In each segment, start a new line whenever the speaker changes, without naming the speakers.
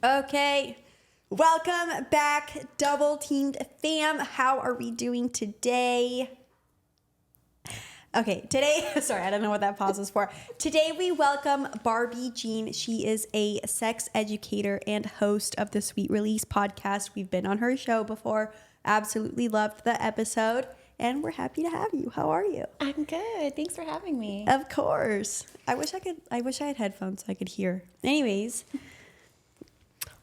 Okay, welcome back, Double Teamed fam. How are we doing today? Okay, today, sorry, I don't know what that pause was for. Today we welcome Barbie Jean. She is a sex educator and host of the Sweet Release podcast. We've been on her show before. Absolutely loved the episode, and we're happy to have you. How are you?
I'm good. Thanks for having me.
Of course. I wish I had headphones so I could hear. Anyways,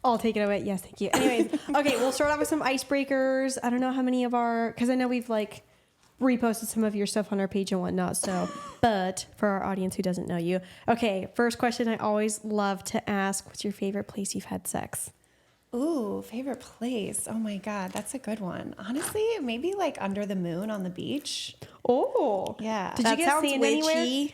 I'll take it away. Yes, thank you. Anyways, okay, we'll start off with some icebreakers. I don't know how many of because I know we've reposted some of your stuff on our page and whatnot. So, but for our audience who doesn't know you, okay, first question I always love to ask: what's your favorite place you've had sex?
Ooh, favorite place. Oh my God, that's a good one. Honestly, maybe under the moon on the beach.
Oh,
Yeah.
Did you get sand anywhere?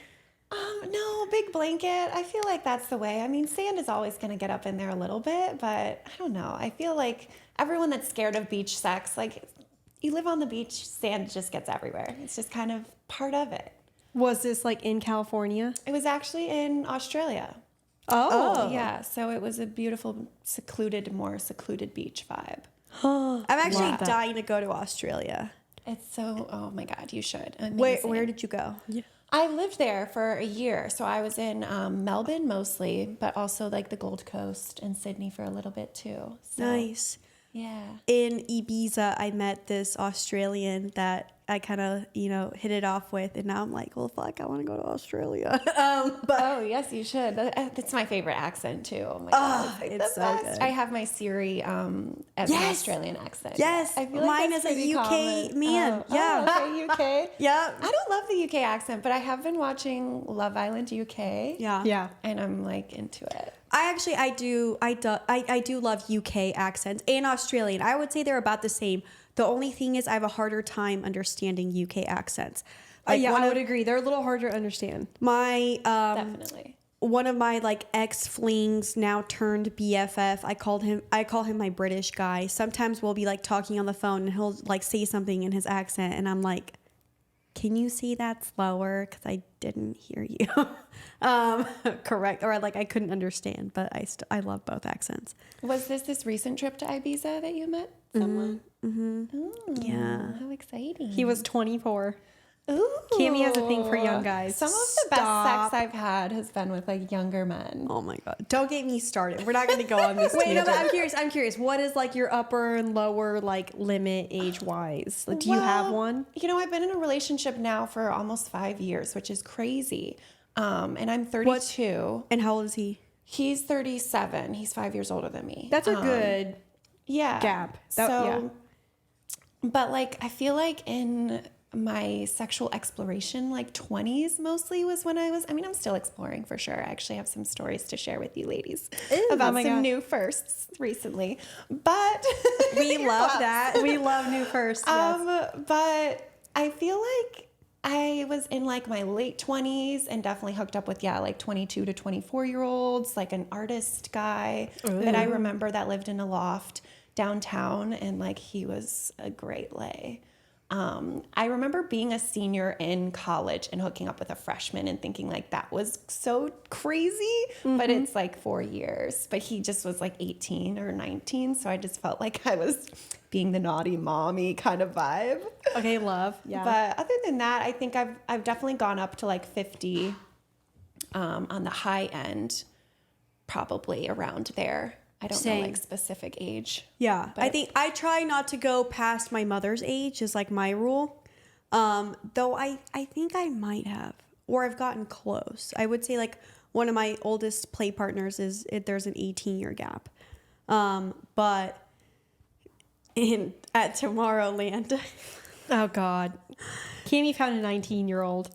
No, big blanket. I feel like that's the way. I mean, sand is always going to get up in there a little bit, but I don't know. I feel like everyone that's scared of beach sex, you live on the beach, sand just gets everywhere. It's just kind of part of it.
Was this in California?
It was actually in Australia.
Oh,
Yeah. So it was a beautiful, more secluded beach vibe.
I'm actually dying to go to Australia.
It's so, oh my God, you should.
Where did you go? Yeah.
I lived there for a year. So I was in Melbourne mostly, but also the Gold Coast and Sydney for a little bit too. So,
Nice.
Yeah.
In Ibiza, I met this Australian that I kind of, hit it off with. And now I'm like, well, fuck, I want to go to Australia.
Oh, yes, you should. That's my favorite accent too. Oh my God.
It's so
best.
good.
I have my Siri an Australian accent.
Yes.
I feel
Mine
that's
is a
pretty
UK
common.
man.
Oh,
Yeah.
okay, UK.
Yeah.
I don't love the UK accent, but I have been watching Love Island UK.
Yeah.
And I'm into it.
I do love UK accents and Australian. I would say they're about the same. The only thing is I have a harder time understanding UK accents.
I would agree. They're a little harder to understand.
My
Definitely.
one of my ex flings, now turned BFF. I call him my British guy. Sometimes we'll be talking on the phone and he'll say something in his accent and I'm like, can you say that slower? Because I didn't hear you. Correct. Or I couldn't understand, but I love both accents.
Was this recent trip to Ibiza that you met someone?
Mm-hmm.
Oh,
Yeah.
how exciting.
He was 24.
Ooh.
Cammie has a thing for young guys.
Some of the best sex I've had has been with younger men.
Oh my God. Don't get me started. We're not going to go on this
Wait, no,
tangent.
but I'm curious. What is your upper and lower limit age wise? Do you have one?
I've been in a relationship now for almost 5 years, which is crazy. And I'm 32.
And how old is he?
He's 37. He's 5 years older than me.
That's a good gap.
But I feel in my sexual exploration, 20s mostly was when I'm still exploring for sure. I actually have some stories to share with you ladies about some new firsts recently. But
we love that.
We love new firsts. Yes.
But I feel I was in my late 20s and definitely hooked up with 22 to 24-year-olds, an artist guy that I remember that lived in a loft downtown, and he was a great lay. I remember being a senior in college and hooking up with a freshman and thinking that was so crazy, but it's 4 years. But he just was 18 or 19, so I just felt I was being the naughty mommy kind of vibe.
Okay, love. Yeah.
But other than that, I think I've definitely gone up to 50 on the high end, probably around there. I don't know specific age.
Yeah. I think I try not to go past my mother's age is my rule. Though I think I might have, or I've gotten close. I would say one of my oldest play partners there's an 18-year gap. But at Tomorrowland.
Oh God. Cammie found a 19-year-old.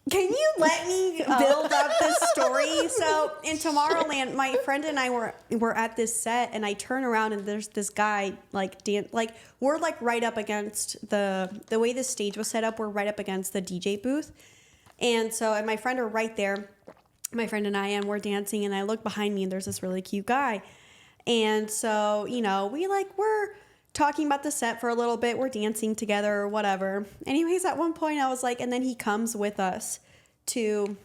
Can you let me build up this story? So in Tomorrowland, my friend and I were at this set, and I turn around and there's this guy we're right up against the way the stage was set up. We're right up against the DJ booth, and my friend are right there. My friend and I, and we're dancing, and I look behind me and there's this really cute guy, and so we're talking about the set for a little bit. We're dancing together or whatever. Anyways, at one point I was and then he comes with us to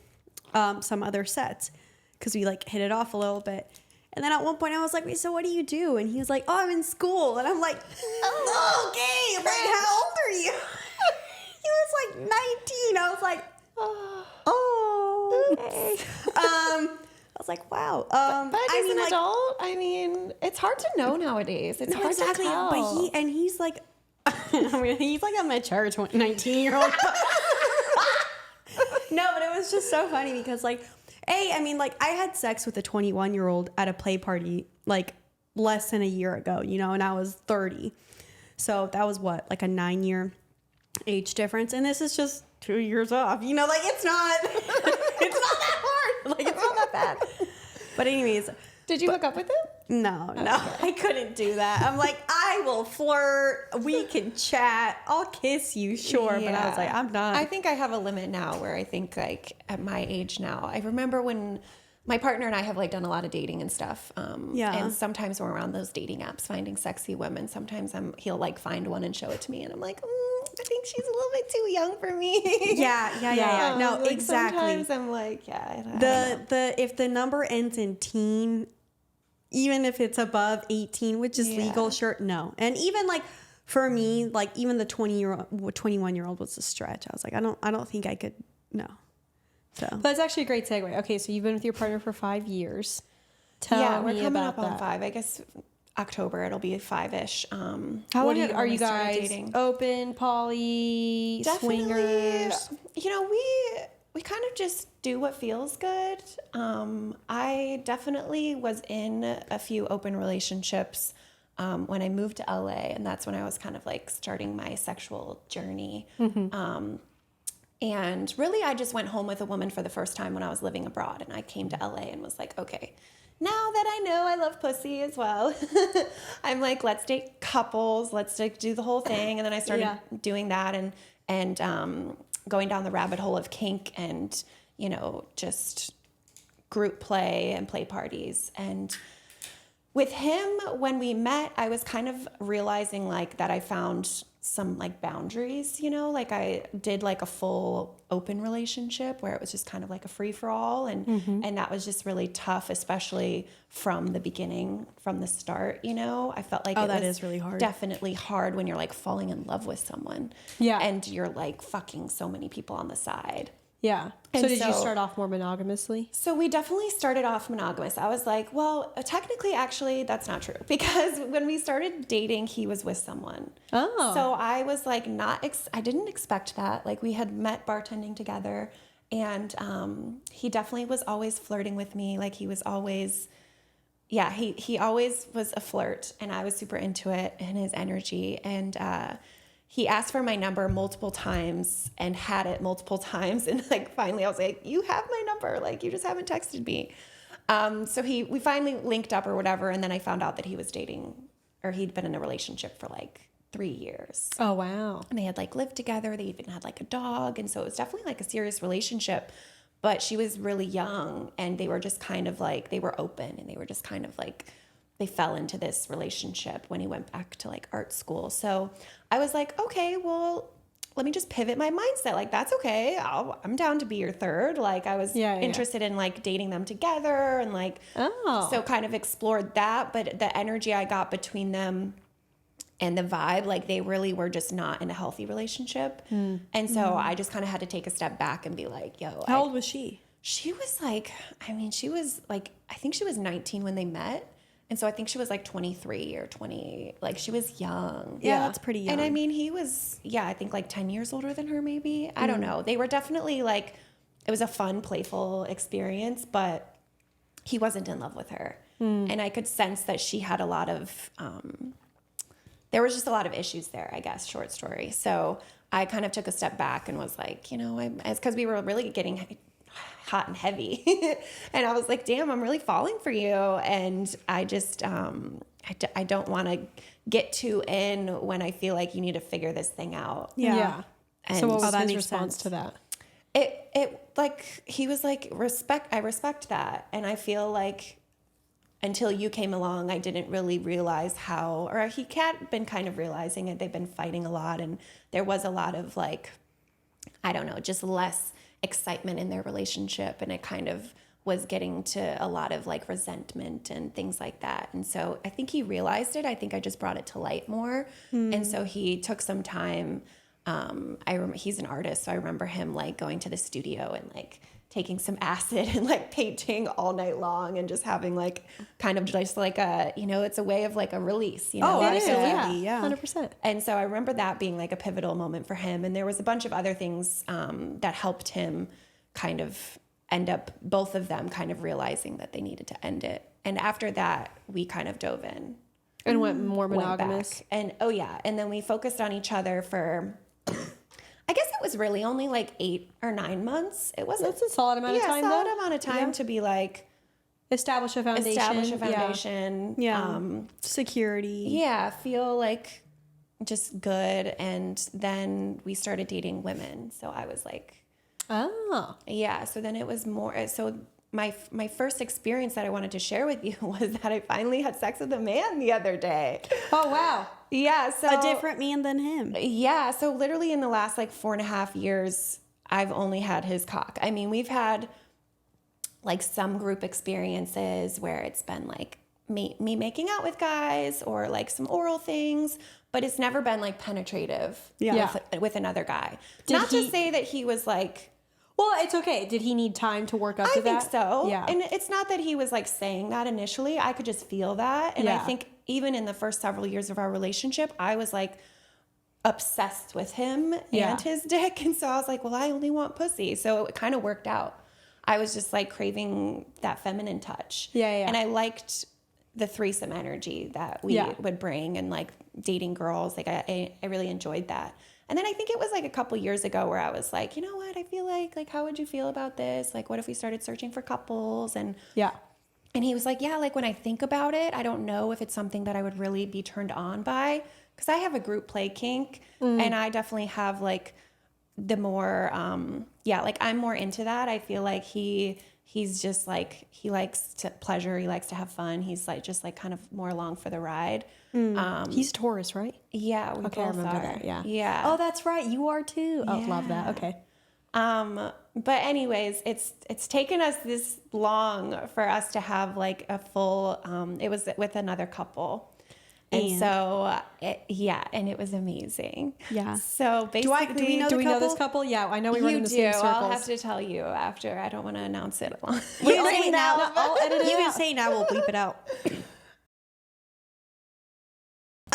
some other sets because we hit it off a little bit. And then at one point I was like, wait, so what do you do? And he was like, oh, I'm in school. And I'm like, oh, okay. Like, how old are you? He was like 19. I was like, oh, okay. I was like, wow.
But as an adult, I mean, it's hard to know nowadays. It's hard to tell.
But he's like, I mean, he's like a mature 19-year-old. No, but it was just so funny because like, I mean, like I had sex with a 21-year-old at a play party like less than a year ago, you know, and I was 30. So that was what, like a 9-year age difference. And this is just 2 years off, you know, like it's not that hard. Like it's not that bad. But anyways.
Did you hook up with him?
No, I couldn't do that. I'm like, I will flirt. We can chat. I'll kiss you, sure. Yeah. But I was like, I'm not.
I think I have a limit now where I think like at my age now, I remember when my partner and I have like done a lot of dating and stuff. And sometimes we're around those dating apps finding sexy women. Sometimes he'll like find one and show it to me. And I'm like, I think she's a little bit too young for me.
Yeah. No,
like
exactly.
Sometimes I'm like, I don't know.
If the number ends in teen, even if it's above 18, which is legal, sure, no. And even like for me, like even the 21-year-old was a stretch. I was like, I don't think I could, no. So
that's actually a great segue. Okay, so you've been with your partner for 5 years. Tell me
we're coming
about
up on
that.
5. I guess October it'll be 5-ish.
How long are you guys
dating?
Open, poly,
Definitely,
swingers?
You know, we kind of just do what feels good. I definitely was in a few open relationships when I moved to LA, and that's when I was kind of like starting my sexual journey. And really, I just went home with a woman for the first time when I was living abroad, and I came to LA and was like, okay, now that I know I love pussy as well, I'm like, let's date couples, let's like do the whole thing. And then I started doing that and going down the rabbit hole of kink and, you know, just group play and play parties. And with him, when we met, I was kind of realizing like that I found some like boundaries, you know, like I did like a full open relationship where it was just kind of like a free for all. And that was just really tough, especially from the beginning, from the start, you know, I felt like
that is really hard.
Definitely hard when you're like falling in love with someone.
Yeah.
And you're like fucking so many people on the side.
Yeah. So did you start off more monogamously?
So we definitely started off monogamous. I was like, well, technically, actually, that's not true. Because when we started dating, he was with someone.
Oh.
So I was like, I didn't expect that. Like we had met bartending together, and he definitely was always flirting with me. Like he was always, he always was a flirt, and I was super into it and his energy. And he asked for my number multiple times and had it multiple times. And like, finally I was like, you have my number. Like, you just haven't texted me. So we finally linked up or whatever. And then I found out that he was dating, or he'd been in a relationship for like 3 years.
Oh, wow.
And they had like lived together. They even had like a dog. And so it was definitely like a serious relationship, but she was really young, and they were just kind of like, they were open, and they were just kind of like, they fell into this relationship when he went back to like art school. So I was like, okay, well, let me just pivot my mindset. Like, that's okay. I'm down to be your third. Like I was interested in like dating them together and like, so kind of explored that. But the energy I got between them and the vibe, like they really were just not in a healthy relationship. And so I just kind of had to take a step back and be like, yo.
How old was she?
She was like, she was like, I think she was 19 when they met. And so I think she was like 23 or 20. Like she was young.
Yeah, that's pretty young.
And I mean, he was, I think like 10 years older than her maybe. I don't know. They were definitely like, it was a fun, playful experience, but he wasn't in love with her. And I could sense that she had a lot of, there was just a lot of issues there, I guess, short story. So I kind of took a step back and was like, you know, it's because we were really getting hot and heavy. And I was like, damn, I'm really falling for you. And I just, I don't want to get too in when I feel like you need to figure this thing out.
Yeah.
And
so what was his
makes
response
sense.
to that?
It like, he was like, I respect that. And I feel like until you came along, I didn't really realize how, or he had been kind of realizing it. They've been fighting a lot, and there was a lot of like, I don't know, just less excitement in their relationship, and it kind of was getting to a lot of like resentment and things like that. And so I think he realized it. I think I just brought it to light more. And so he took some time. He's an artist, so I remember him like going to the studio and like taking some acid and like painting all night long and just having like kind of just like a, you know, it's a way of like a release, you know?
Oh,
like
absolutely. Yeah.
100%.
And so I remember that being like a pivotal moment for him. And there was a bunch of other things that helped him kind of end up, both of them kind of realizing that they needed to end it. And after that, we kind of dove in.
And went more
Went
monogamous.
back. And oh yeah. And then we focused on each other for, I guess it was really only like 8 or 9 months. It wasn't.
That's a solid amount of time,
Yeah, solid
though.
amount of time
Yeah.
to be like,
Establish a foundation.
establish a foundation.
Yeah. Security.
Yeah, feel like just good. And then we started dating women. So I was like,
Oh.
yeah. So then it was more. So my first experience that I wanted to share with you was that I finally had sex with a man the other day.
Oh, wow.
Yeah. So
A different man than him.
Yeah. So literally in the last like 4.5 years, I've only had his cock. I mean, we've had like some group experiences where it's been like me making out with guys or like some oral things, but it's never been like penetrative with another guy. Not to say that he was like,
Well, it's okay. Did he need time to work up to
I
that?
think so.
Yeah.
And it's not that he was like saying that initially. I could just feel that. And I think even in the first several years of our relationship, I was like obsessed with him and his dick. And so I was like, well, I only want pussy. So it kind of worked out. I was just like craving that feminine touch.
Yeah.
And I liked the threesome energy that we would bring and like dating girls. Like I really enjoyed that. And then I think it was like a couple years ago where I was like, you know what? I feel like how would you feel about this? Like, what if we started searching for couples? And he was like, yeah, like when I think about it, I don't know if it's something that I would really be turned on by, because I have a group play kink and I definitely have like the more, like I'm more into that. I feel like he's just like, he likes to pleasure. He likes to have fun. He's like, just like kind of more along for the ride.
He's Taurus, right?
Yeah. We
Okay, I
both
remember
are.
that. Yeah.
Yeah.
Oh, that's right. You are too. Oh, love that. Okay.
But anyways, it's taken us this long for us to have like a full, it was with another couple. And so, and it was amazing.
Yeah.
So basically,
do we know
Do
the
we know this
couple?
couple? Yeah, I know we run
you
in the
do.
same circles.
I'll have to tell you after. I don't want to announce it.
You can say it now.
I'll edit it
You can
out.
say now. We'll bleep it out.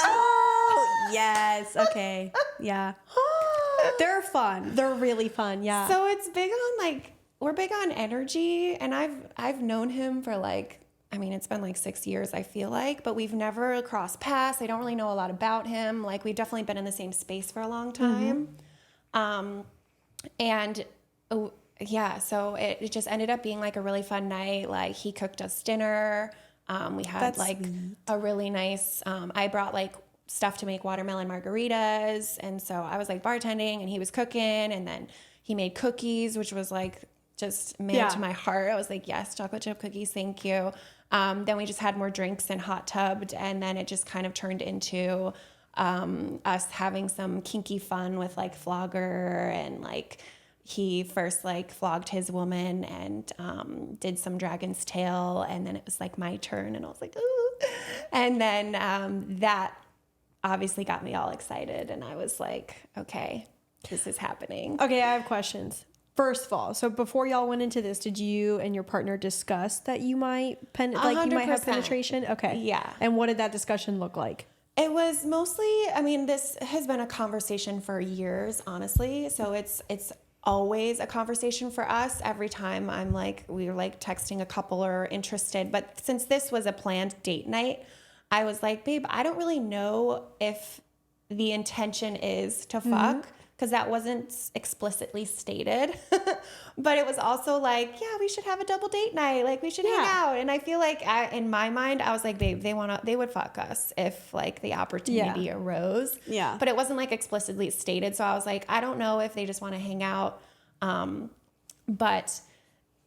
Oh yes. Okay. Yeah. They're fun.
They're really fun. Yeah.
So it's big on like, we're big on energy, and I've known him for like, I mean, it's been like 6 years, I feel like, but we've never crossed paths. I don't really know a lot about him. Like, we've definitely been in the same space for a long time. So it just ended up being like a really fun night. Like, he cooked us dinner. We had
That's
like
sweet.
a really nice, I brought like stuff to make watermelon margaritas. And so I was like bartending and he was cooking, and then he made cookies, which was like just to my heart. I was like, yes, chocolate chip cookies. Thank you. Then we just had more drinks and hot tubbed, and then it just kind of turned into us having some kinky fun with like flogger, and like he first like flogged his woman and did some dragon's tail, and then it was like my turn, and I was like, ooh. And then that obviously got me all excited, and I was like, okay, this is happening.
Okay, I have questions. First of all, so before y'all went into this, did you and your partner discuss that you might you might have
100%.
penetration? Okay.
Yeah.
And what did that discussion look like?
It was mostly, I mean, this has been a conversation for years, honestly. So it's always a conversation for us every time we're like texting a couple or interested. But since this was a planned date night, I was like, babe, I don't really know if the intention is to fuck, because that wasn't explicitly stated. But it was also like, yeah, we should have a double date night. Like, we should hang out. And I feel like in my mind, I was like, babe, they would fuck us if like the opportunity arose.
Yeah.
But it wasn't like explicitly stated. So I was like, I don't know if they just want to hang out. But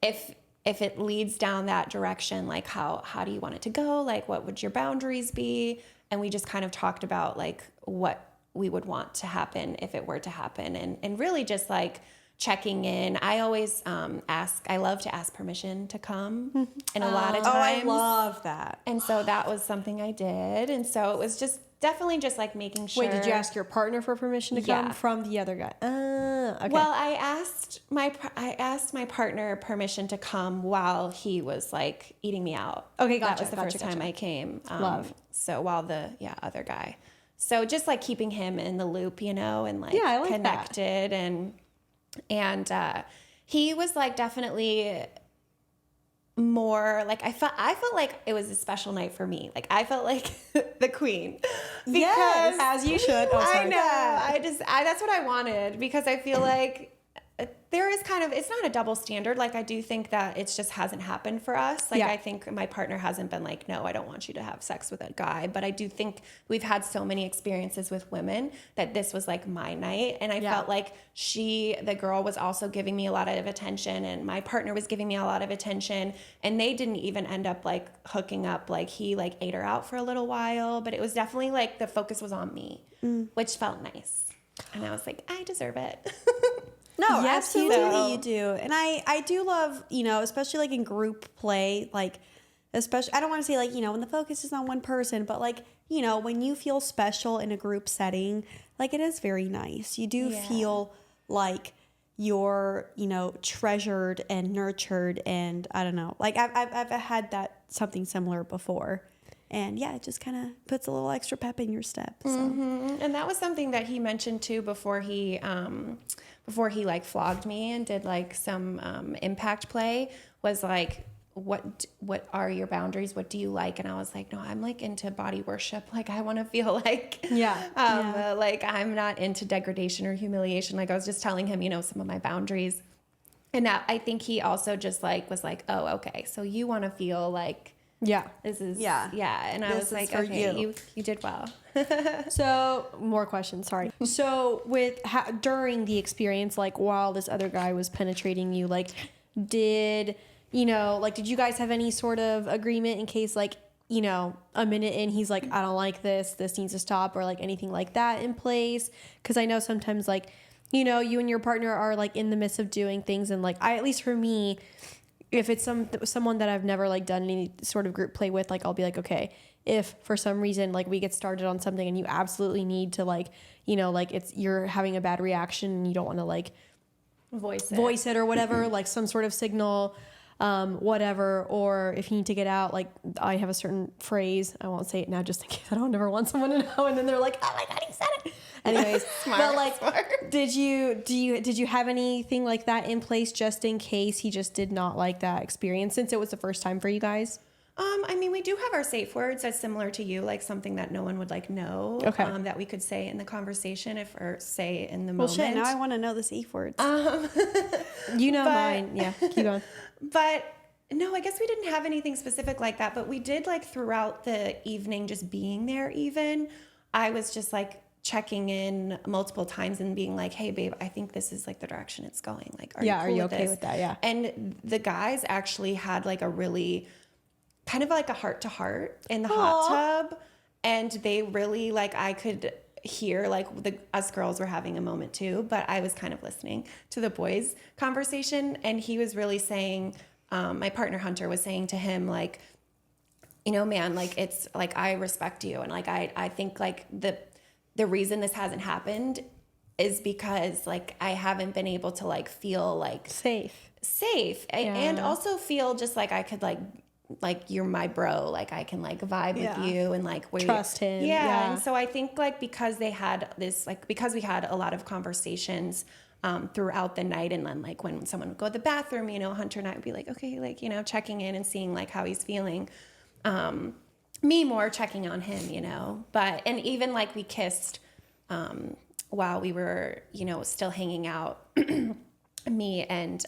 if it leads down that direction, like how do you want it to go? Like, what would your boundaries be? And we just kind of talked about like what we would want to happen if it were to happen. And really just like checking in. I always I love to ask permission to come. And a lot of times.
I love that.
And so that was something I did. And so it was just definitely just like making sure.
Wait, did you ask your partner for permission to come from the other guy? Okay.
Well, I asked my partner permission to come while he was like eating me out.
Okay,
That
gotcha.
was the first time I came.
Love.
So while the other guy. So just like keeping him in the loop, and like,
I like
connected that. And he was like definitely more like I felt like it was a special night for me. Like I felt like the queen. Because
yes, as you should. Oh,
I
sorry.
know. That's what I wanted, because I feel like there is kind of, it's not a double standard. Like I do think that it just hasn't happened for us. Like I think my partner hasn't been like, no, I don't want you to have sex with a guy. But I do think we've had so many experiences with women that this was like my night. And I felt like the girl was also giving me a lot of attention, and my partner was giving me a lot of attention, and they didn't even end up like hooking up. Like he like ate her out for a little while, but it was definitely like the focus was on me, which felt nice. And I was like, I deserve it.
No,
Yes, you
absolutely you do. And I do love, especially like in group play, like especially, I don't want to say like, when the focus is on one person, but like, when you feel special in a group setting, like it is very nice. You do feel like you're, treasured and nurtured, and I don't know, like I've had that something similar before. And yeah, it just kind of puts a little extra pep in your step. So.
Mm-hmm. And that was something that he mentioned too before he like flogged me and did like some impact play, was like, what are your boundaries? What do you like? And I was like, no, I'm like into body worship. Like I want to feel like, like I'm not into degradation or humiliation. Like I was just telling him, some of my boundaries. And that, I think he also just like was like, oh, okay, so you want to feel like, this is and I was like, okay, you did well.
So more questions, sorry. So with during the experience, like while this other guy was penetrating you, like did you guys have any sort of agreement in case like, a minute in he's like, I don't like this needs to stop, or like anything like that in place? Because I know sometimes like, you and your partner are like in the midst of doing things, and like at least for me, if it's someone that I've never like done any sort of group play with, like I'll be like, okay, if for some reason like we get started on something and you absolutely need to like, like you're having a bad reaction and you don't want to like voice it or whatever, like some sort of signal, whatever, or if you need to get out, like I have a certain phrase, I won't say it now just in case I don't ever want someone to know, and then they're like, oh my God, he said it. Anyways, but like, did you have anything like that in place just in case he just did not like that experience, since it was the first time for you guys?
I mean, we do have our safe words that's similar to you, like something that no one would like know, that we could say in the conversation or say in the moment.
Well, shit, now I want to know the safe words.
Mine. Yeah, keep going.
But no, I guess we didn't have anything specific like that, but we did like throughout the evening, just being there even, I was just like checking in multiple times and being like, hey babe, I think this is like the direction it's going. Like, are you okay with that? Yeah. And the guys actually had like a really kind of like a heart to heart in the hot tub. And they really like, I could hear like us girls were having a moment too, but I was kind of listening to the boys' conversation. And he was really saying, my partner Hunter was saying to him, like, man, like it's like, I respect you. And like, I think like the reason this hasn't happened is because like I haven't been able to like feel like safe and also feel just like I could like you're my bro, like I can like vibe with you and like
trust him.
And so I think like because we had a lot of conversations throughout the night, and then like when someone would go to the bathroom, Hunter and I would be like, okay, like checking in and seeing like how he's feeling, me more checking on him, but and even like we kissed while we were still hanging out, me and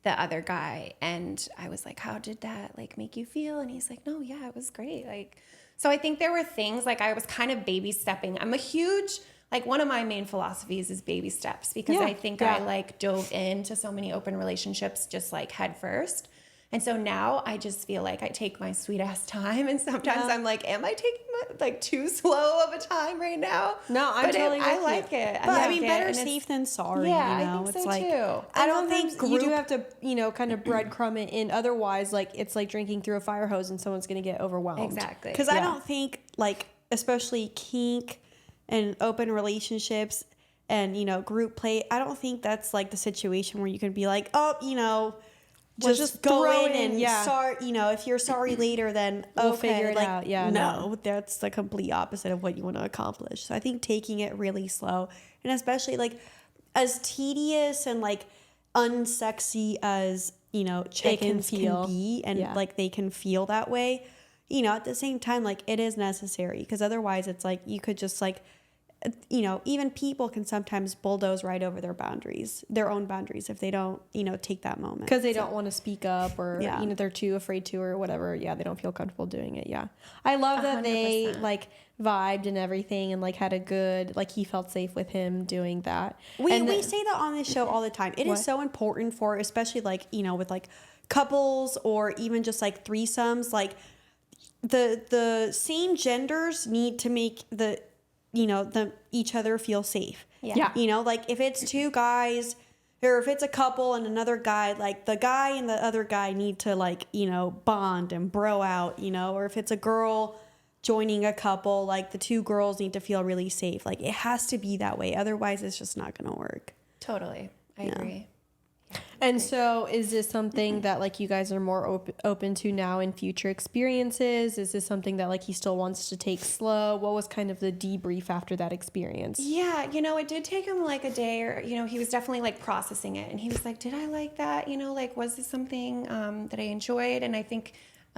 the other guy, and I was like, how did that like make you feel? And he's like, no, yeah, it was great. Like, so I think there were things like I was kind of baby stepping. I'm a huge, like one of my main philosophies is baby steps, because I think I like dove into so many open relationships just like head first. And so now I just feel like I take my sweet ass time, and sometimes I'm like, am I taking like too slow of a time right now?
No, I'm totally with
I
you.
like it.
But I
like
mean,
it,
better
and it's-
safe than sorry.
Yeah,
you know?
I think
It's
so
like,
too.
I don't think
you do
group-
have to, kind of breadcrumb it in. Otherwise, like it's like drinking through a fire hose and someone's going to get overwhelmed.
Exactly.
Because I don't think, like, especially kink and open relationships and, group play, I don't think that's, like, the situation where you can be like, oh, just go
throw
in
in,
and
yeah.
sorry, if you're sorry later, then
We'll
okay,
figure it
like,
out. Yeah,
no, that's the complete opposite of what you want to accomplish. So I think taking it really slow, and especially, like, as tedious and, like, unsexy as, check-ins can be, and, like, they can feel that way, at the same time, like, it is necessary, because otherwise it's like you could just, like, even people can sometimes bulldoze right over their own boundaries if they don't, take that moment.
Because they don't want to speak up, or,
Yeah.
they're too afraid to, or whatever. Yeah, they don't feel comfortable doing it. Yeah. I love that they,
100%.
like, vibed and everything, and, like, had a good, like, he felt safe with him doing that.
We
And
say that on this show all the time. It
What?
is so important for, especially, like, with, like, couples or even just, like, threesomes, like, the same genders need to make the each other feel safe.
Yeah.
Like, if it's two guys, or if it's a couple and another guy, like, the guy and the other guy need to, like, bond and bro out, or if it's a girl joining a couple, like, the two girls need to feel really safe. Like, it has to be that way. Otherwise, it's just not going to work.
Totally. I agree.
And so is this something that, like, you guys are more open to now in future experiences? Is this something that, like, he still wants to take slow? What was kind of the debrief after that experience?
Yeah, it did take him like a day, or, he was definitely like processing it. And he was like, did I like that? Like, was this something that I enjoyed? And I think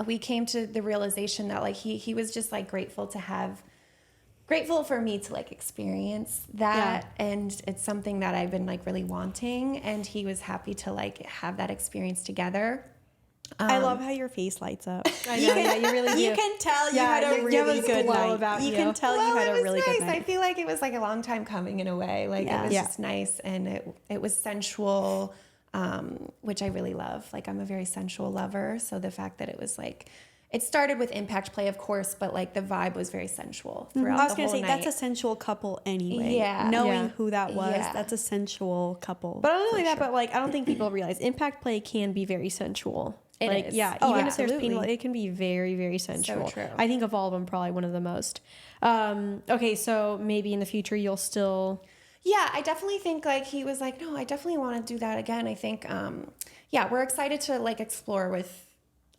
we came to the realization that, like, he was just, like, grateful for me to, like, experience that.
Yeah.
And it's something that I've been, like, really wanting. And he was happy to, like, have that experience together.
I love how your face lights up.
I know, yeah, you really do.
You can tell you
Yeah,
had a
you have
really
a
good
glow
night.
about
You
you.
can tell
Well,
you had
it
a
was
really
nice.
good night.
I feel like it was, like, a long time coming in a way. Like,
Yeah.
it was
Yeah.
just nice, and it was sensual, which I really love. Like, I'm a very sensual lover, so the fact that it was, like, it started with impact play, of course, but, like, the vibe was very sensual throughout
I was
the
gonna
whole
say
night.
that's a sensual couple anyway.
Yeah.
Knowing
Yeah.
who that was,
Yeah.
that's a sensual couple.
But not only
for
that,
sure.
but, like, I don't think people realize impact play can be very sensual.
It
Like,
is.
yeah,
Oh,
even if there's
absolutely.
painful, it can be very, very sensual.
true.
I think of all of them, probably one of the most. Okay, so maybe in the future you'll still.
Yeah, I definitely think, like, he was like, no, I definitely want to do that again. I think, we're excited to, like, explore with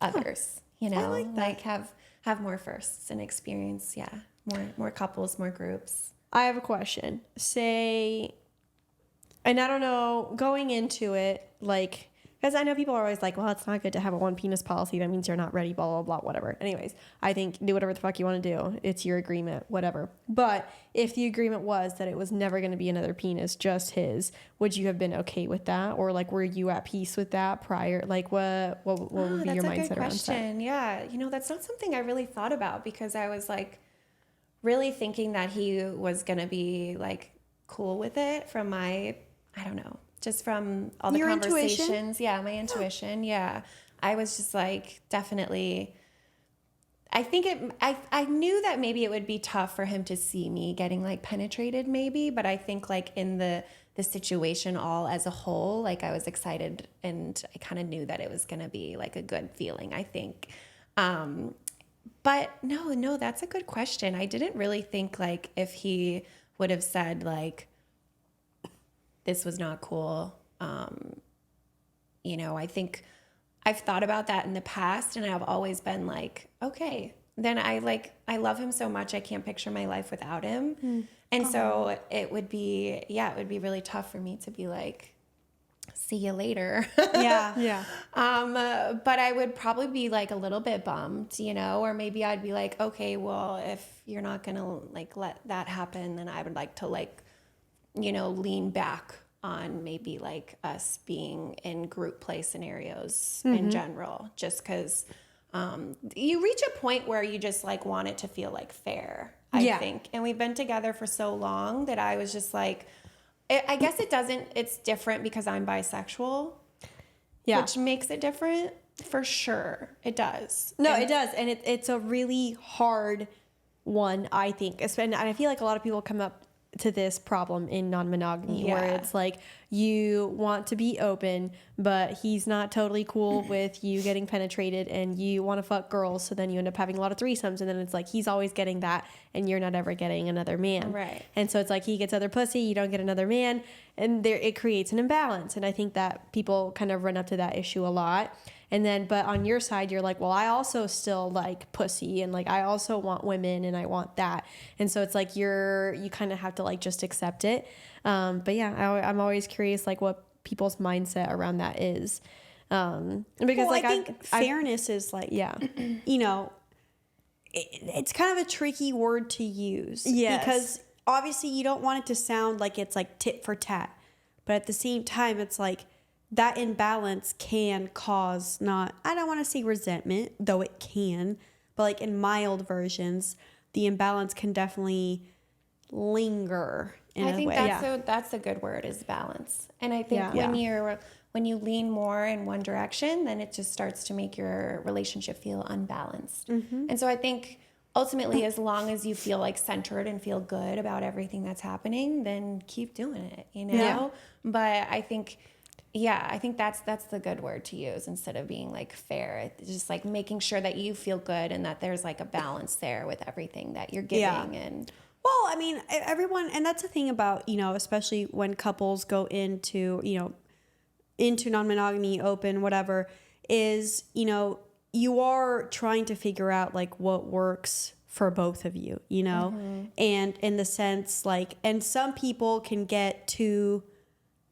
others,
like that.
have more firsts and experience. Yeah. More couples, more groups.
I have a question. Say, and I don't know, going into it, like, because I know people are always like, well, it's not good to have a one penis policy. That means you're not ready, blah, blah, blah, whatever. Anyways, I think do whatever the fuck you want to do. It's your agreement, whatever. But if the agreement was that it was never going to be another penis, just his, would you have been okay with that? Or, like, were you at peace with that prior? Like, what would be your mindset around that?
Question. Yeah. That's not something I really thought about, because I was, like, really thinking that he was going to be, like, cool with it from I don't know, just from all the
Your
conversations.
intuition?
Yeah, my intuition. Yeah. I was just, like, definitely, I think I knew that maybe it would be tough for him to see me getting, like, penetrated maybe, but I think, like, in the situation all as a whole, like, I was excited, and I kind of knew that it was going to be, like, a good feeling, I think. But no, that's a good question. I didn't really think, like, if he would have said, like, this was not cool. I think I've thought about that in the past, and I've always been like, okay, then I love him so much. I can't picture my life without him. And so it would be really tough for me to be like, see you later.
Yeah.
Yeah.
But I would probably be, like, a little bit bummed, or maybe I'd be like, okay, well, if you're not going to, like, let that happen, then I would like to, like, lean back on maybe, like, us being in group play scenarios in general, just because you reach a point where you just, like, want it to feel, like, fair, I think. And we've been together for so long that I was just like, I guess it's different because I'm bisexual,
Yeah.
which makes it different. For sure. It does.
No,
And
it does. And it's a really hard one, I think. And I feel like a lot of people come up to this problem in non-monogamy where it's like you want to be open, but he's not totally cool with you getting penetrated, and you want to fuck girls, so then you end up having a lot of threesomes, and then it's like he's always getting that and you're not ever getting another man.
Right.
And so it's like he gets other pussy, you don't get another man, and there it creates an imbalance. And I think that people kind of run up to that issue a lot. And then, but on your side, you're like, well, I also still like pussy, and like I also want women, and I want that. And so it's like you kind of have to like just accept it. But yeah, I'm always curious like what people's mindset around that is. Because
well,
like
I think fairness is like, you know, it's kind of a tricky word to use.
Yes.
Because obviously you don't want it to sound like it's like tit for tat, but at the same time, it's like, that imbalance can cause I don't want to say resentment, though it can, but like in mild versions, the imbalance can definitely linger in a way.
That's a good word, is balance. And I think when you lean more in one direction, then it just starts to make your relationship feel unbalanced. And so I think ultimately, as long as you feel like centered and feel good about everything that's happening, then keep doing it, you know?
Yeah.
But I think that's the good word to use instead of being like fair. It's just like making sure that you feel good and that there's like a balance there with everything that you're giving. And
well, I mean, everyone, and that's the thing about, you know, especially when couples go into, you know, into non-monogamy, open, whatever, is, you know, you are trying to figure out like what works for both of you, you know, and in the sense like, and some people can get to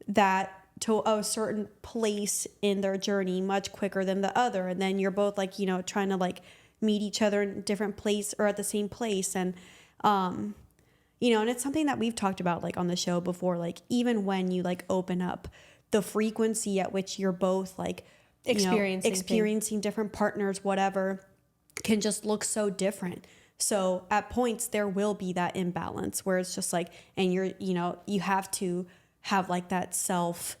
a certain place in their journey much quicker than the other, and then you're both like, you know, trying to like meet each other in a different place or at the same place. And you know, and it's something that we've talked about like on the show before, like even when you like open up, the frequency at which you're both like experiencing different partners, whatever, can just look so different. So at points there will be that imbalance where it's just like, and you're, you know, you have to have like that self,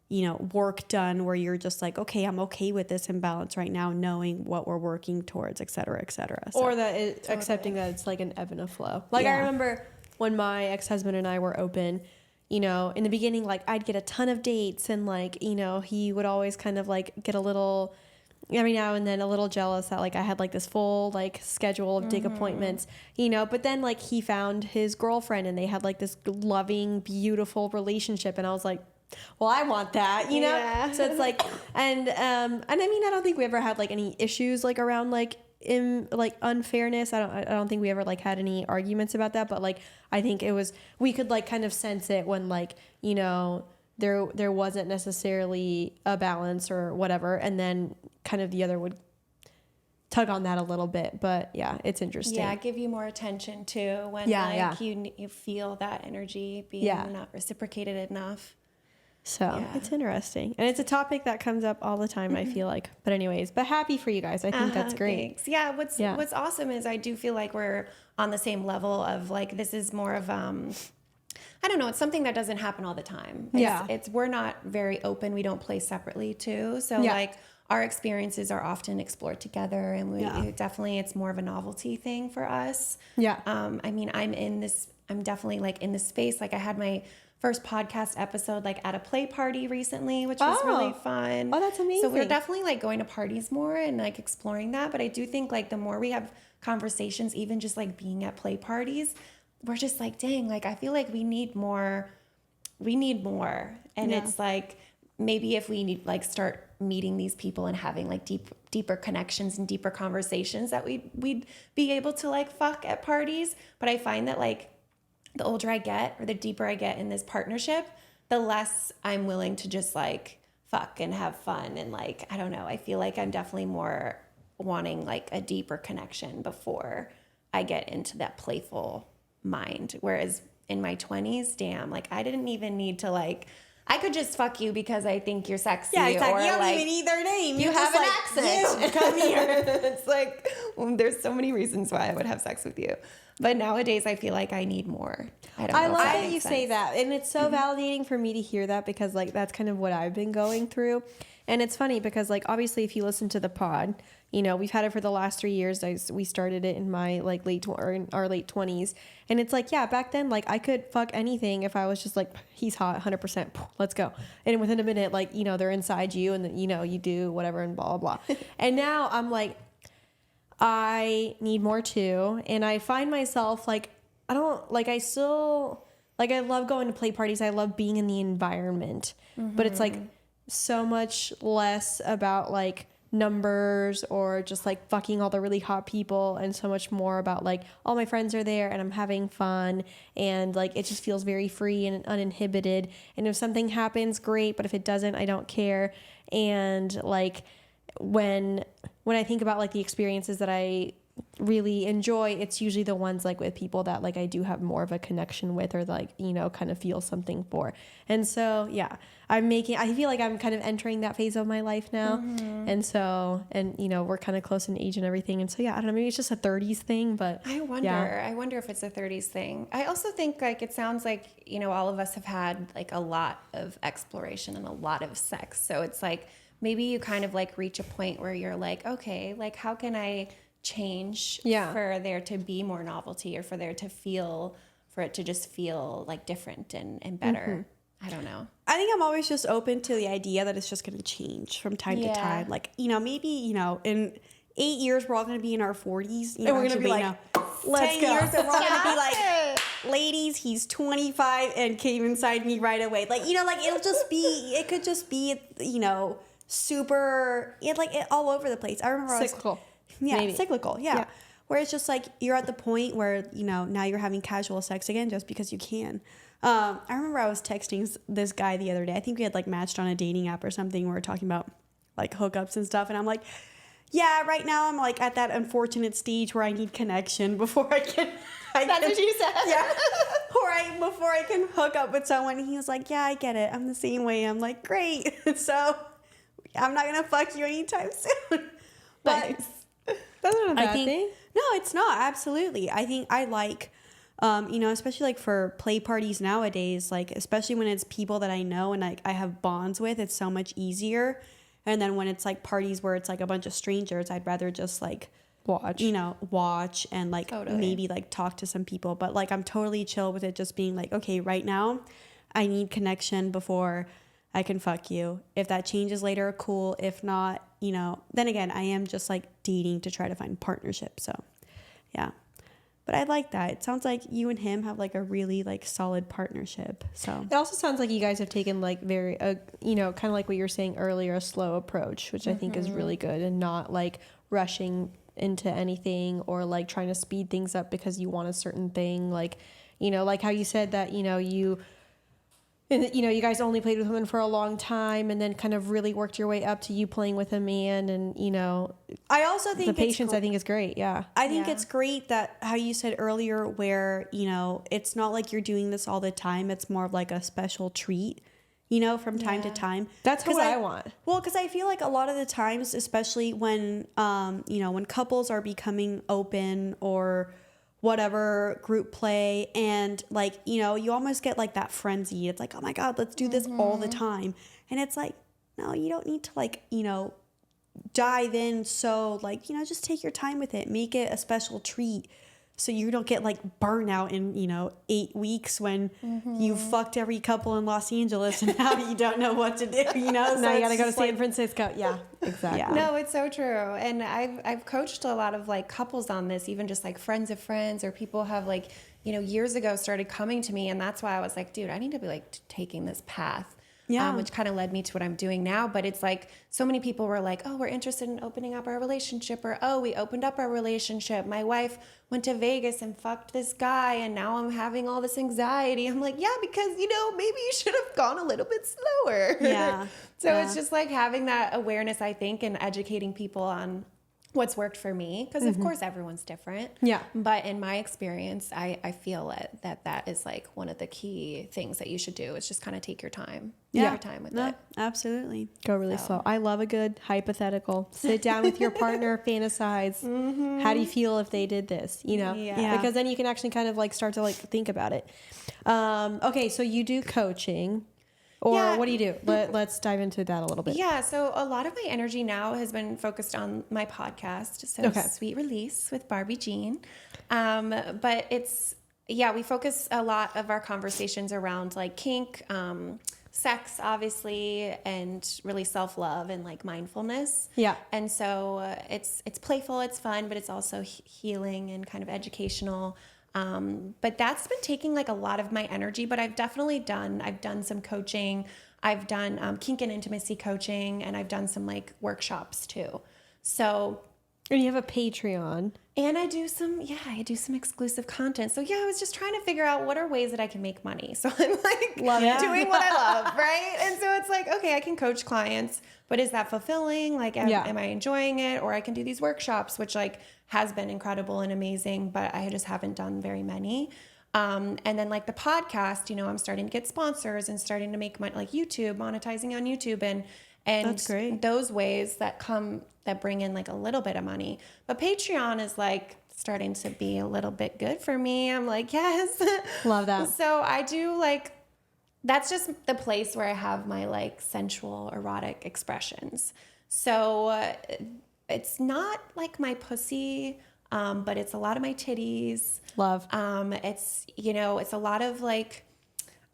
you know, work done where you're just like, okay, I'm okay with this imbalance right now, knowing what we're working towards, et cetera, et cetera. So,
or that accepting that it's like an ebb and a flow. Like I remember when my ex-husband and I were open, you know, in the beginning, like I'd get a ton of dates, and like, you know, he would always kind of like get a little, every now and then, a little jealous that like I had like this full like schedule of dick appointments, you know, but then like he found his girlfriend and they had like this loving, beautiful relationship, and I was like, well, I want that, you know? Yeah. So it's like, and I mean, I don't think we ever had like any issues like around like unfairness. I don't think we ever like had any arguments about that, but like I think we could like kind of sense it when like, you know, there wasn't necessarily a balance or whatever, and then kind of the other would tug on that a little bit. But yeah, it's interesting.
Yeah, give you more attention too when you feel that energy being not reciprocated enough.
So it's interesting. And it's a topic that comes up all the time, I feel like. But anyways, but happy for you guys. I think that's great.
Thanks. Yeah, what's awesome is I do feel like we're on the same level of like, this is more of, I don't know, it's something that doesn't happen all the time. We're not very open. We don't play separately too. So like our experiences are often explored together, and it's more of a novelty thing for us. Yeah. I mean, I'm definitely like in this space. Like I had my first podcast episode like at a play party recently, which was really fun.
Oh, that's amazing.
So we're definitely like going to parties more and like exploring that. But I do think like the more we have conversations, even just like being at play parties, we're just like, dang, like I feel like we need more. And it's like, maybe if we need like start meeting these people and having like deeper connections and deeper conversations, that we'd be able to like fuck at parties. But I find that like the older I get or the deeper I get in this partnership, the less I'm willing to just like fuck and have fun. And like, I don't know, I feel like I'm definitely more wanting like a deeper connection before I get into that playful mind. Whereas in my 20s, damn, like I didn't even need to like, I could just fuck you because I think you're sexy.
Yeah, exactly.
Or
you don't
like,
even need their name.
You have an
like,
accent.
Come here.
It's like, there's so many reasons why I would have sex with you. But nowadays, I feel like I need more.
I love that you say that. And it's so validating for me to hear that, because like that's kind of what I've been going through. And it's funny because like, obviously if you listen to the pod, you know, we've had it for the last 3 years. We started it in my like in our late 20s. And it's like, yeah, back then, like I could fuck anything if I was just like, he's hot, 100%, let's go. And within a minute, like, you know, they're inside you and then, you know, you do whatever and blah, blah, blah. And now I'm like, I need more too. And I find myself like, I don't like, I still like, I love going to play parties. I love being in the environment, but it's like so much less about like numbers or just like fucking all the really hot people, and so much more about like all my friends are there and I'm having fun, and like it just feels very free and uninhibited. And if something happens, great, but if it doesn't, I don't care. And like when I think about like the experiences that I really enjoy, it's usually the ones like with people that like I do have more of a connection with, or like, you know, kind of feel something for. And so yeah, I feel like I'm kind of entering that phase of my life now. And so, and you know, we're kind of close in age and everything, and so yeah, I don't know, maybe it's just a 30s thing, but
I wonder if it's a 30s thing. I also think like it sounds like, you know, all of us have had like a lot of exploration and a lot of sex, so it's like maybe you kind of like reach a point where you're like, okay, like how can I change for there to be more novelty, or for there to feel, for it to just feel like different and better. I don't know.
I think I'm always just open to the idea that it's just going to change from time to time. Like, you know, maybe, you know, in 8 years, we're all going to be in our 40s. You know,
and we're going to be like, let's
10
go.
years and we're all going to be like, ladies, he's 25 and came inside me right away. Like, you know, like it could just be, you know, super, all over the place. I remember
cyclical.
Cyclical. Yeah. Where it's just like you're at the point where, you know, now you're having casual sex again just because you can. I remember I was texting this guy the other day. I think we had like matched on a dating app or something. We were talking about like hookups and stuff. And I'm like, yeah, right now I'm like at that unfortunate stage where I need connection before I can.
That's what you said.
Yeah. Before I can hook up with someone. He was like, yeah, I get it. I'm the same way. I'm like, great. So I'm not going to fuck you anytime soon. But
Nice.
That's not a bad thing.
No, it's not. Absolutely. I think I like, you know, especially like for play parties nowadays, like especially when it's people that I know and like I have bonds with, it's so much easier. And then when it's like parties where it's like a bunch of strangers, I'd rather just like watch and like maybe like talk to some people. But like I'm totally chill with it just being like, okay, right now I need connection before I can fuck you. If that changes later, cool. If not, you know, then again, I am just like dating to try to find partnership. So yeah, but I like that. It sounds like you and him have like a really like solid partnership. So
it also sounds like you guys have taken like very, you know, kind of like what you were saying earlier, a slow approach, which I think is really good, and not like rushing into anything or like trying to speed things up because you want a certain thing. Like, you know, like how you said that, you know, you guys only played with women for a long time, and then kind of really worked your way up to you playing with a man. And, you know,
I also think
the patience, I think, is great. Yeah.
I think it's great that how you said earlier where, you know, it's not like you're doing this all the time. It's more of like a special treat, you know, from time to time.
That's what I want.
Well, because I feel like a lot of the times, especially when, you know, when couples are becoming open or whatever, group play, and like, you know, you almost get like that frenzy. It's like, oh my God, let's do this all the time. And it's like, no, you don't need to like, you know, dive in. So like, you know, just take your time with it. Make it a special treat so you don't get like burnout in, you know, 8 weeks when you fucked every couple in Los Angeles and now you don't know what to do, you know? So
now you gotta go to San Francisco. Yeah, exactly.
Yeah.
No, it's so true. And I've coached a lot of like couples on this, even just like friends of friends, or people have like, you know, years ago started coming to me, and that's why I was like, dude, I need to be like taking this path.
Yeah.
Which kind of led me to what I'm doing now. But it's like so many people were like, oh, we're interested in opening up our relationship, or oh, we opened up our relationship. My wife went to Vegas and fucked this guy, and now I'm having all this anxiety. I'm like, yeah, because, you know, maybe you should have gone a little bit slower.
Yeah.
So it's just like having that awareness, I think, and educating people on what's worked for me, because of course everyone's different.
Yeah.
But in my experience, I feel that is like one of the key things that you should do, is just kind of take your time.
Yeah.
Take your time with it.
Absolutely.
Go really slow. I love a good hypothetical. Sit down with your partner, fantasize. How do you feel if they did this? You know?
Yeah.
Because then you can actually kind of like start to like think about it. Okay, so you do coaching. Or
Yeah.
what do you do? Let's dive into that a little bit.
Yeah, so a lot of my energy now has been focused on my podcast, so
Okay.
Sweet Release with Barbie Jean. But we focus a lot of our conversations around like kink, sex, obviously, and really self-love and like mindfulness.
Yeah.
And so it's playful, it's fun, but it's also healing and kind of educational. But that's been taking like a lot of my energy, but I've done some coaching. I've done kink and intimacy coaching, and I've done some like workshops too. So,
And you have a Patreon.
and I do some exclusive content. So I was just trying to figure out what are ways that I can make money. So I'm like doing what I love, right? And so it's like, okay, I can coach clients, but is that fulfilling? Like, am I enjoying it? Or I can do these workshops, which like has been incredible and amazing, but I just haven't done very many. And then like the podcast, I'm starting to get sponsors and starting to make money, like YouTube, monetizing on YouTube and
That's great.
those ways that bring in like a little bit of money. But Patreon is like starting to be a little bit good for me. I'm like, yes.
Love that.
So I do like, that's just the place where I have my like sensual erotic expressions. So it's not like my pussy, but it's a lot of my titties.
Love.
It's a lot of like,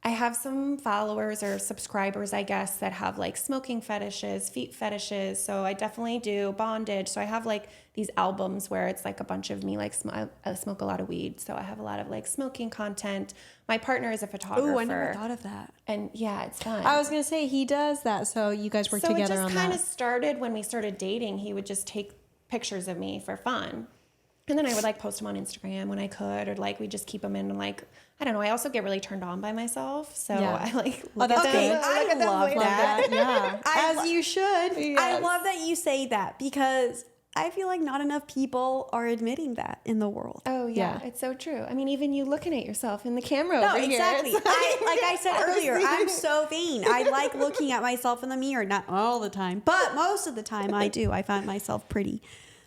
I have some followers or subscribers, I guess, that have like smoking fetishes, feet fetishes. So I definitely do bondage. So I have like these albums where it's like a bunch of me, like I smoke a lot of weed. So I have a lot of like smoking content. My partner is a photographer.
Ooh, I never thought of that.
And yeah, it's fun.
I was going to say he does that. So you guys work together on that.
So it just kind of started when we started dating. He would just take pictures of me for fun. And then I would like post them on Instagram when I could, or like we just keep them in and like, I don't know. I also get really turned on by myself. So I like look at them.
I love that.
Yeah. As you should.
I love that you say that because I feel like not enough people are admitting that in the world.
Oh yeah, it's so true. I mean, even you looking at yourself in the camera
No,
over here.
exactly.
It's
Like I said earlier, I'm so vain. I like looking at myself in the mirror, not all the time, but most of the time I do. I find myself pretty.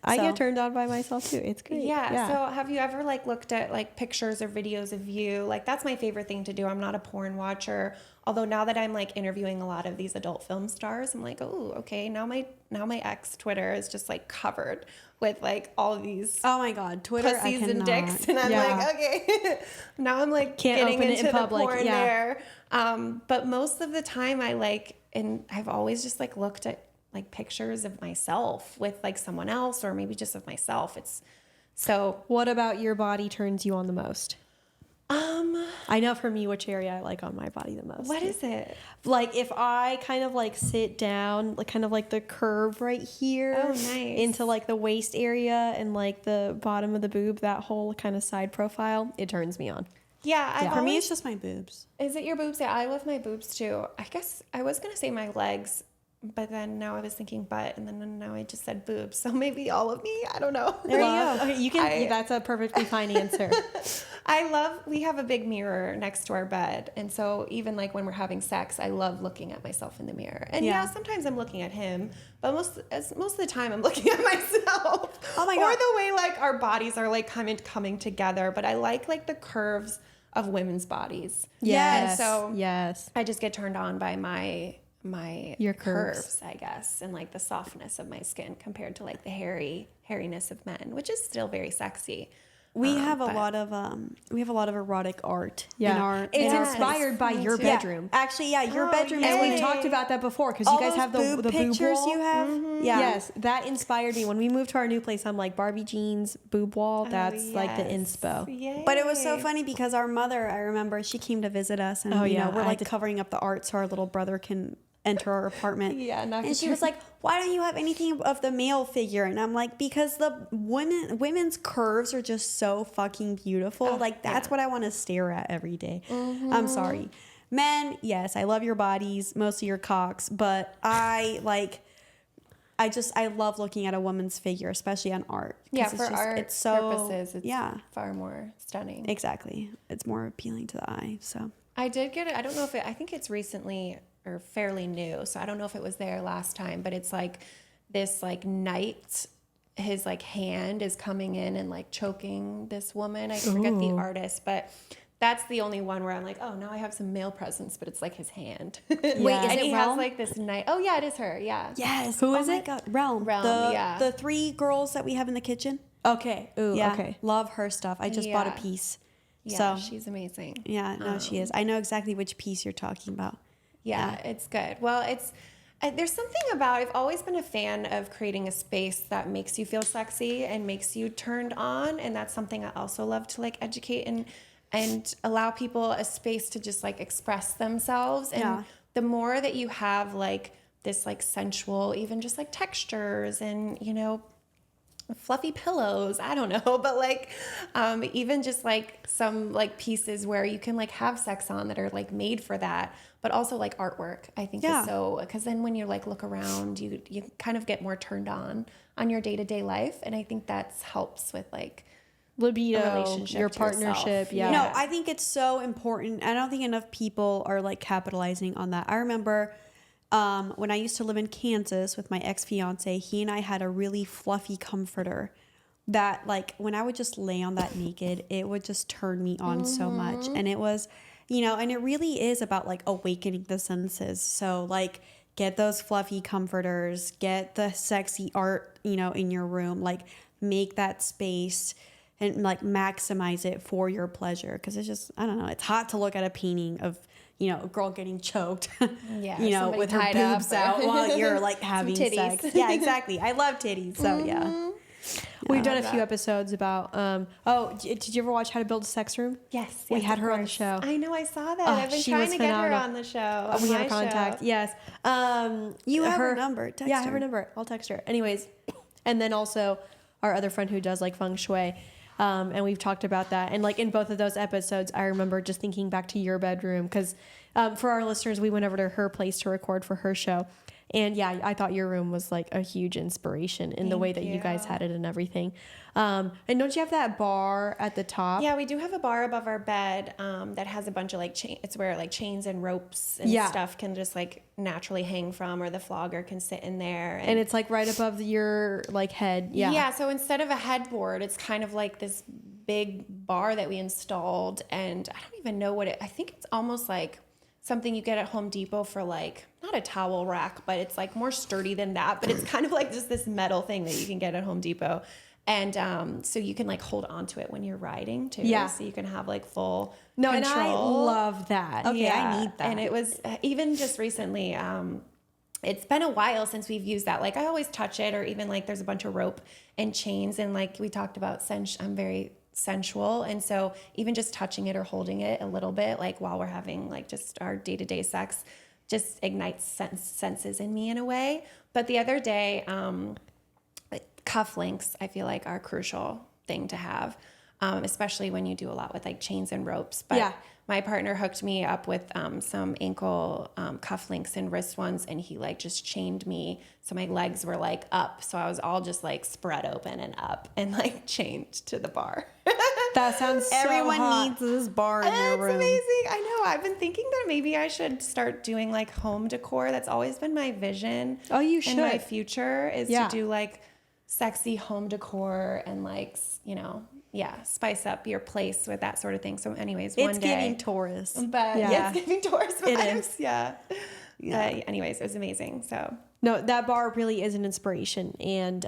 I get turned on by myself too. It's great.
Yeah. So have you ever like looked at like pictures or videos of you? Like that's my favorite thing to do. I'm not a porn watcher. Although now that I'm like interviewing a lot of these adult film stars, I'm like, oh, okay. Now my ex Twitter is just like covered with like all of these
Oh my God, Twitter,
pussies
I
and dicks, and I'm like, okay. Now I'm like
Can't
getting
open it
into
in
the
public.
porn
Yeah.
there. But most of the time, I've always just like looked at like pictures of myself with like someone else, or maybe just of myself. It's so.
What about your body turns you on the most? I know for me which area I like on my body the most.
What is it?
Like if I kind of like sit down, like kind of like the curve right here
Oh, nice.
into like the waist area and like the bottom of the boob, that whole kind of side profile, it turns me on.
Yeah,
For me, it's just my boobs.
Is it your boobs? Yeah, I love my boobs too. I guess I was gonna say my legs, but then now I was thinking butt, and then now I just said boobs. So maybe all of me. I don't know.
There you go. Okay, you can. That's a perfectly fine answer.
We have a big mirror next to our bed. And so even like when we're having sex, I love looking at myself in the mirror. And yeah, sometimes I'm looking at him, but most of the time I'm looking at myself.
Oh my God.
Or the way like our bodies are like coming together. But I like the curves of women's bodies.
Yes.
And so
yes.
I just get turned on by your
curves.
curves, I guess, and like the softness of my skin compared to like the hairiness of men, which is still very sexy.
We have a lot of erotic art in our.
It's
in our-
inspired by
me
your
too.
bedroom.
Actually, yeah, your bedroom.
And
is
we've talked about that before because you
all
guys
those
have the
boob
boob
pictures
wall.
you have. Yeah.
Yes, that inspired me. When we moved to our new place, I'm like, Barbie Jean's boob wall. That's like the inspo.
Yay.
But it was so funny because our mother, I remember, she came to visit us, and we're
I
like
had to-
covering up the art so our little brother can enter our apartment.
Yeah,
and she was like, "Why don't you have anything of the male figure?" And I'm like, "Because the women's curves are just so fucking beautiful. Like that's what I want to stare at every day." I'm sorry, men. Yes, I love your bodies, most of your cocks, but I love looking at a woman's figure, especially on art.
Yeah,
'Cause
for
it's just,
art
it's so,
purposes, it's far more stunning.
Exactly. It's more appealing to the eye. So
I did get it. I don't know if I think it's recently or fairly new. So I don't know if it was there last time, but it's like this like knight, his like hand is coming in and like choking this woman. I forget the artist, but That's the only one where I'm like, oh, now I have some male presence, but it's like his hand.
Wait, is
And
it
he
Realm?
has like this night. Oh yeah, it is her. Yeah.
Yes.
Who
oh
is
my
it?
God. Realm.
Realm, yeah.
The 3 girls that we have in the kitchen.
Okay. Ooh,
Yeah.
okay.
Love her stuff. I just bought a
Yeah.
piece.
Yeah,
So
she's amazing.
yeah, no, she is. I know exactly which piece you're talking about.
Yeah, it's good. Well, there's something about, I've always been a fan of creating a space that makes you feel sexy and makes you turned on. And that's something I also love to like educate and allow people a space to just like express themselves. And
Yeah.
the more that you have like this like sensual, even just like textures and, you know, fluffy pillows, I don't know, but like even just like some like pieces where you can like have sex on that are like made for that, but also like artwork I think
Yeah.
is so, because then when you like look around you kind of get more turned on your day-to-day life, and I think that's helps with like
Libido,
a relationship
your
to yourself.
partnership. Yeah.
No, I think it's so important. I don't think enough people are like capitalizing on that. I remember when I used to live in Kansas with my ex-fiance, he and I had a really fluffy comforter that like when I would just lay on that naked, it would just turn me on so much. And it was, you know, and it really is about like awakening the senses. So like get those fluffy comforters, get the sexy art, you know, in your room, like make that space and like maximize it for your pleasure. Cause it's just, I don't know, it's hot to look at a painting of, you know, a girl getting choked,
Yeah,
you know,
somebody
with her
tied up
boobs
or-
out while you're like having
titties.
sex. Yeah, exactly. I love titties. So yeah.
We've done a
love
few
that.
episodes about. Did you ever watch How to Build a Sex Room?
yes,
We
yes,
had
of
her on the
course.
show.
I know, I saw that.
Oh,
I've been
she
trying
was
to get her
phenomenal.
on the show.
We have
my
a contact.
show.
Yes.
You have her number. Text
yeah, I have
her.
her number. I'll text her. Anyways, and then also our other friend who does like feng shui. And we've talked about that. And like in both of those episodes, I remember just thinking back to your bedroom because for our listeners, we went over to her place to record for her show. And yeah, I thought your room was like a huge inspiration in the way that you guys
you.
had it and everything. And don't you have that bar at the top?
Yeah, we do have a bar above our bed that has a bunch of like it's where like chains and ropes and
Yeah.
stuff can just like naturally hang from, or the flogger can sit in there.
And it's like right above your like head. Yeah.
Yeah, so instead of a headboard, it's kind of like this big bar that we installed, and I don't even know what I think it's almost like something you get at Home Depot for like, not a towel rack, but it's like more sturdy than that, but it's kind of like just this metal thing that you can get at Home Depot. And so you can like hold onto it when you're riding too.
Yeah.
So you can have like full
No,
control.
and I love that.
Okay, I need that.
And it was even just recently, it's been a while since we've used that. Like I always touch it, or even like there's a bunch of rope and chains, and like we talked about I'm very sensual, and so even just touching it or holding it a little bit like while we're having like just our day-to-day sex just ignites senses in me in a way. But the other day, like cufflinks I feel like are a crucial thing to have, especially when you do a lot with like chains and ropes. But
Yeah.
my partner hooked me up with some ankle cufflinks and wrist ones, and he like just chained me so my legs were like up, so I was all just like spread open and up and like chained to the bar.
That sounds so
Everyone
hot.
needs this bar in their
It's
room.
amazing. I know. I've been thinking that maybe I should start doing like home decor. That's always been my vision.
Oh, you
In my
should.
future is
Yeah.
to do like sexy home decor and like, you know, spice up your place with that sort of thing. So anyways,
It's
one day.
giving Taurus.
But
Yeah.
yeah, it's giving Taurus vibes.
It is.
Yeah. Anyways, it was amazing. So
No, that bar really is an inspiration, and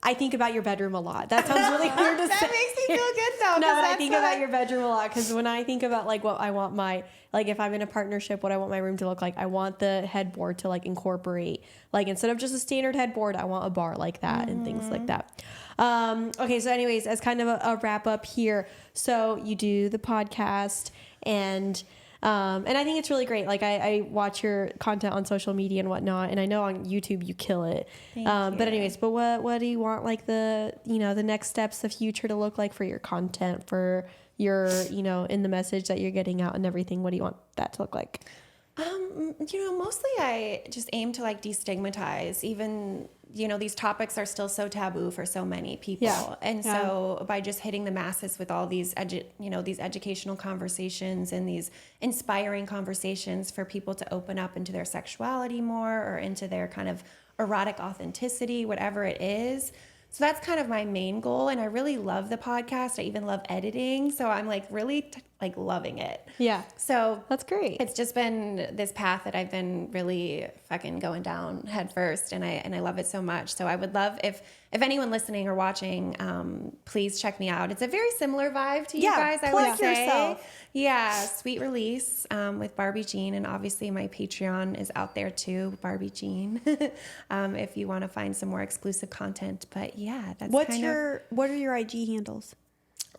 I think about your bedroom a lot. That sounds really weird to say.
that makes me feel good though.
No,
'cause
but I
that's
think
what
about your bedroom a lot because when I think about like what I want like if I'm in a partnership, what I want my room to look like, I want the headboard to like incorporate like instead of just a standard headboard, I want a bar like that and things like that. Okay, so anyways, as kind of a wrap up here, so you do the podcast and I think it's really great. Like I watch your content on social media and whatnot, and I know on YouTube you kill it. But anyways, but what do you want like the next steps, the future to look like for your content, for your in the message that you're getting out and everything? What do you want that to look like?
Mostly I just aim to like destigmatize, even, these topics are still so taboo for so many people.
Yeah.
And so by just hitting the masses with all these, these educational conversations and these inspiring conversations for people to open up into their sexuality more or into their kind of erotic authenticity, whatever it is. So that's kind of my main goal. And I really love the podcast. I even love editing. So I'm like really like loving it.
Yeah.
So
That's great.
it's just been this path that I've been really fucking going down head first, and I love it so much. So I would love if anyone listening or watching, please check me out. It's a very similar vibe to you guys. I would say,
yourself.
yeah, Sweet Release with Barbie Jean, and obviously my Patreon is out there too, Barbie Jean. If you want to find some more exclusive content, but yeah, that's
what are your IG handles?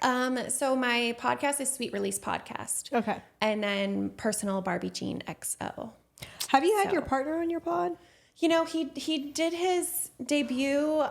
So my podcast is Sweet Release Podcast.
Okay.
And then personal Barbie Jean XO.
Have you had your partner on your pod?
You know, he did his debut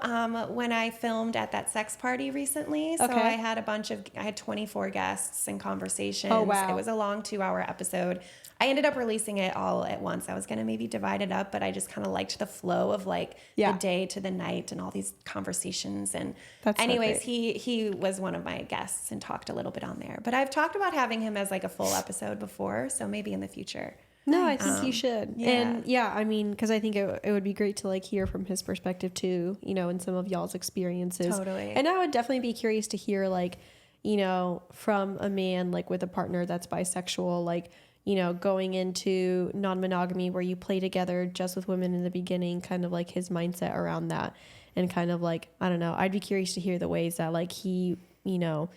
when I filmed at that sex party recently. So
Okay.
I had 24 guests and conversations.
Oh, wow.
It was a long 2-hour episode. I ended up releasing it all at once. I was going to maybe divide it up, but I just kind of liked the flow of like the day to the night and all these conversations. And
That's so
anyways,
great.
he was one of my guests and talked a little bit on there. But I've talked about having him as like a full episode before. So maybe in the future.
No, I think you should.
yeah.
And yeah, I mean, because I think it would be great to like hear from his perspective too, you know, and some of y'all's experiences.
Totally.
And I would definitely be curious to hear like, you know, from a man like with a partner that's bisexual, like, you know, going into non-monogamy where you play together just with women in the beginning, kind of like his mindset around that. And kind of like, I don't know, I'd be curious to hear the ways that like he, you know,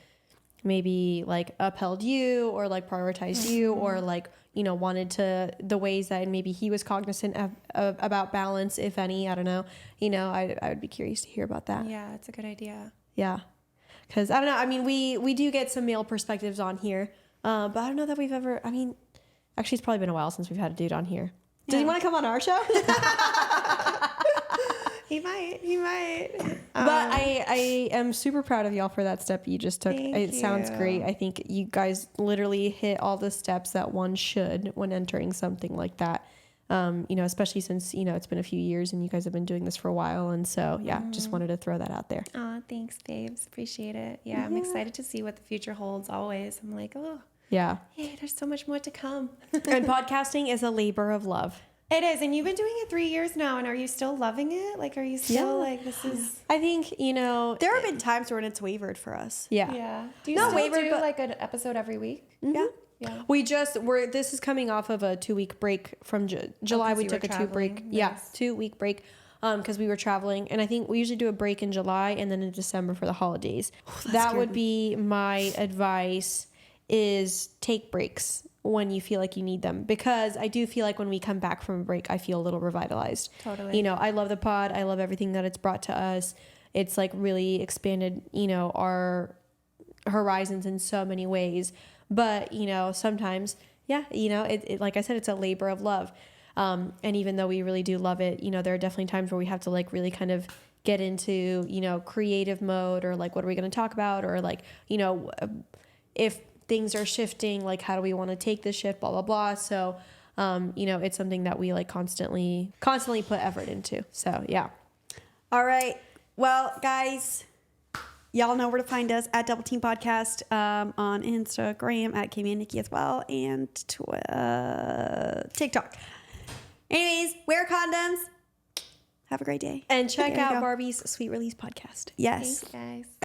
maybe like upheld you or like prioritized you or like, you know, wanted to the ways that maybe he was cognizant of about balance, if any, I don't know, you know, I would be curious to hear about that.
Yeah, it's a good idea.
Yeah. Cause I don't know. I mean, we do get some male perspectives on here. But I don't know that we've ever, I mean, actually it's probably been a while since we've had a dude on here. Does he want to come on our show?
He might.
But I am super proud of y'all for that step you just took.
Thank
Sounds
you.
great. I think you guys literally hit all the steps that one should when entering something like that. You know, especially since, you know, it's been a few years and you guys have been doing this for a while. And so, yeah, just wanted to throw that out there.
Oh, thanks, babes. Appreciate it. Yeah, I'm excited to see what the future holds always. I'm like, oh,
Yeah.
hey, there's so much more to come.
And podcasting is a labor of love.
It is. And you've been doing it 3 years now. And are you still loving it? Like, are you still like, this is...
I think, you know,
There have been times when it's wavered for us.
yeah.
Yeah. Do you
Not
still
wavered,
do
but-
like an episode every week?
Yeah.
Yeah.
This is coming off of a 2-week break from July.
'cause
We
you
took
were
a 2-break.
traveling.
Yeah,
Nice.
2-week break. Because we were traveling, and I think we usually do a break in July and then in December for the holidays. That would be my advice: is take breaks when you feel like you need them, because I do feel like when we come back from a break, I feel a little revitalized.
Totally.
You know, I love the pod. I love everything that it's brought to us. It's like really expanded, you know, our horizons in so many ways. But, you know, sometimes, yeah, you know, it like I said, it's a labor of love. And even though we really do love it, you know, there are definitely times where we have to like really kind of get into, you know, creative mode, or like, what are we going to talk about? Or like, you know, if things are shifting, like, how do we want to take this shift, blah, blah, blah. So, you know, it's something that we like constantly put effort into. So, yeah.
All right. Well, guys, y'all know where to find us at Double Team Podcast on Instagram at Kimmy and Nikki as well, and TikTok. Anyways, wear condoms. Have a great day.
And check
There you
out
go.
Barbie's Sweet Release podcast.
Yes.
Thanks, guys.